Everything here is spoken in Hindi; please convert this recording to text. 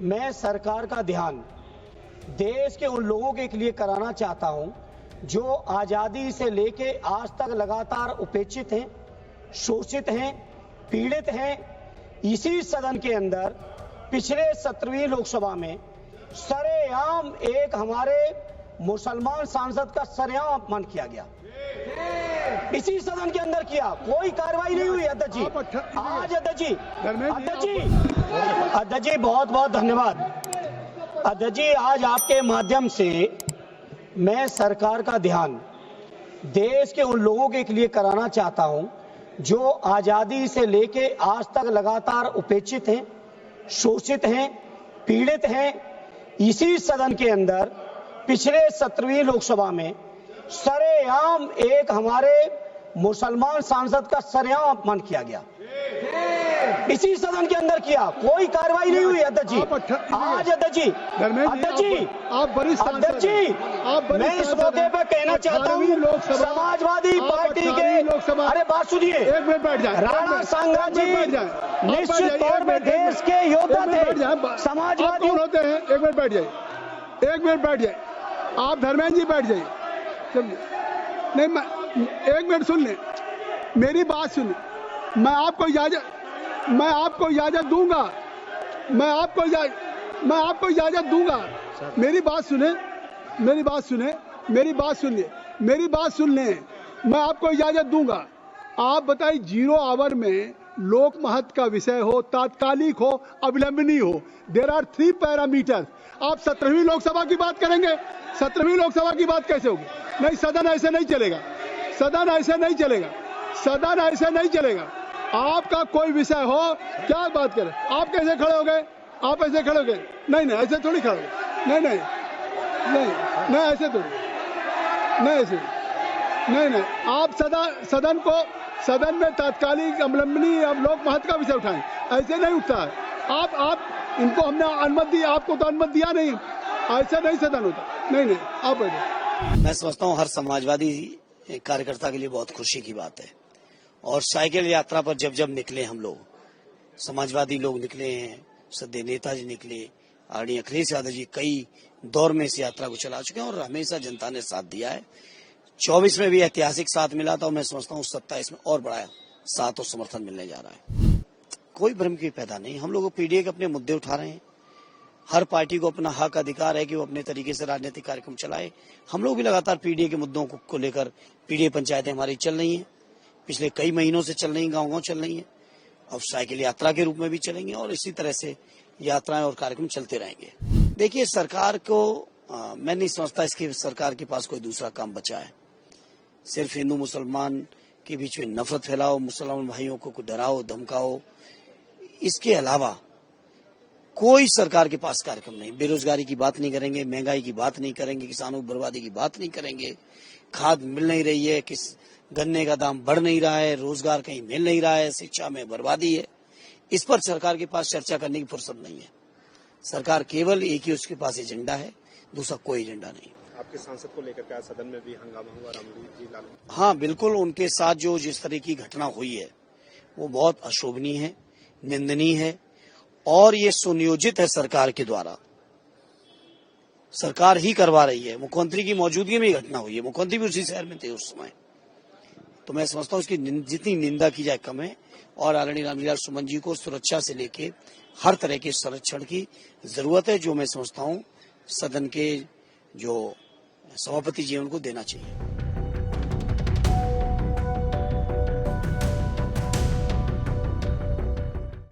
मैं सरकार का ध्यान देश के उन लोगों के लिए कराना चाहता हूं जो आजादी से लेके आज तक लगातार उपेक्षित हैं, शोषित हैं, पीड़ित हैं। इसी सदन के अंदर पिछले 17वीं लोकसभा में सरेआम एक हमारे मुसलमान सांसद का सरेआम अपमान किया गया। इसी सदन के अंदर किया, कोई कार्रवाई नहीं हुई। अध्यक्ष जी, आज अध्यक्ष जी बहुत बहुत धन्यवाद। अध्यक्ष जी, आज आपके माध्यम से मैं सरकार का ध्यान देश के उन लोगों के लिए कराना चाहता हूं जो आजादी से लेके आज तक लगातार उपेक्षित हैं, शोषित हैं, पीड़ित हैं। इसी सदन के अंदर पिछले 17वीं लोकसभा में सरेआम एक हमारे मुसलमान सांसद का सरेआम अपमान किया गया। इसी सदन के अंदर किया, कोई कार्रवाई नहीं हुई। अध्यक्ष जी, आज अध्यक्ष जी मैं इस मौके पर कहना चाहता हूँ, समाजवादी पार्टी के अरे बात सुनिए, राणा सांगत जी निश्चित तौर पर देश के योद्धा थे। समाजवादी होते हैं। एक मिनट बैठ जाइए, आप धर्मेंद्र जी बैठ जाइए। नहीं, एक मिनट सुन ले, मेरी बात सुन। मैं आपको इजाजत दूंगा, मैं आपको इजाजत दूंगा। मेरी बात सुने, मैं आपको इजाजत दूंगा। आप बताइए, 0 आवर में लोक महत्व का विषय हो, तात्कालिक हो, अविलंबनीय हो, देयर आर 3 पैरामीटर। आप 17वीं लोकसभा की बात करेंगे? 17वीं लोकसभा की बात कैसे होगी? नहीं, सदन ऐसे नहीं चलेगा। आपका कोई विषय हो, क्या बात करें? आप कैसे खड़े हो गए? नहीं, ऐसे थोड़ी खड़े हो गए। नहीं, ऐसे थोड़ी, नहीं, आप सदन में तात्कालिक अवलंबनी लोक महत्व का विषय उठाएं, ऐसे नहीं उठता है। आप इनको हमने अनुमति दी, आपको तो अनुमति दिया नहीं, ऐसे नहीं सदन होता। नहीं, आप बैठे। मैं समझता हूँ हर समाजवादी कार्यकर्ता के लिए बहुत खुशी की बात है। और साइकिल यात्रा पर जब निकले हम लोग, समाजवादी लोग निकले हैं, सदैव नेताजी निकले, आदरणीय अखिलेश यादव जी कई दौर में इस यात्रा को चला चुके हैं और हमेशा जनता ने साथ दिया है। 24 में भी ऐतिहासिक साथ मिला था और मैं समझता हूँ 27 में और बड़ा साथ और समर्थन मिलने जा रहा है। कोई भ्रम की पैदा नहीं, हम लोग पीडीए के अपने मुद्दे उठा रहे हैं। हर पार्टी को अपना हक अधिकार है कि वो अपने तरीके से राजनीतिक कार्यक्रम चलाए। हम लोग भी लगातार पीडीए के मुद्दों को लेकर, पीडीए पंचायतें हमारी चल रही हैं, पिछले कई महीनों से चल रही, गाँव चल रही है। अब साइकिल यात्रा के रूप में भी चलेंगे और इसी तरह से यात्राएं और कार्यक्रम चलते रहेंगे। देखिए, सरकार को मैं नहीं समझता इसकी सरकार के पास कोई दूसरा काम बचा है। सिर्फ हिंदू मुसलमान के बीच में नफरत फैलाओ, मुसलमान भाइयों को डराओ, धमकाओ, इसके अलावा कोई सरकार के पास कार्यक्रम नहीं। बेरोजगारी की बात नहीं करेंगे, महंगाई की बात नहीं करेंगे, किसानों की बर्बादी की बात नहीं करेंगे, खाद मिल नहीं रही है, गन्ने का दाम बढ़ नहीं रहा है, रोजगार कहीं मिल नहीं रहा है, शिक्षा में बर्बादी है। इस पर सरकार के पास चर्चा करने की फुर्सत नहीं है। सरकार केवल एक ही उसके पास एजेंडा है, दूसरा कोई एजेंडा नहीं। आपके सांसद को लेकर क्या सदन में भी हंगामा हुआ? रामजी लाल, हाँ बिल्कुल, उनके साथ जिस तरह की घटना हुई है वो बहुत अशोभनीय है, निंदनीय है और ये सुनियोजित है सरकार के द्वारा। सरकार ही करवा रही है, मुख्यमंत्री की मौजूदगी में ही घटना हुई है, मुख्यमंत्री भी उसी शहर में थे उस समय। तो मैं समझता हूँ इसकी जितनी निंदा की जाए कम है और आदरणीय रामजी लाल सुमन जी को सुरक्षा से लेके हर तरह के संरक्षण की जरूरत है, जो मैं समझता हूँ सदन के जो सभापति जी उनको देना चाहिए।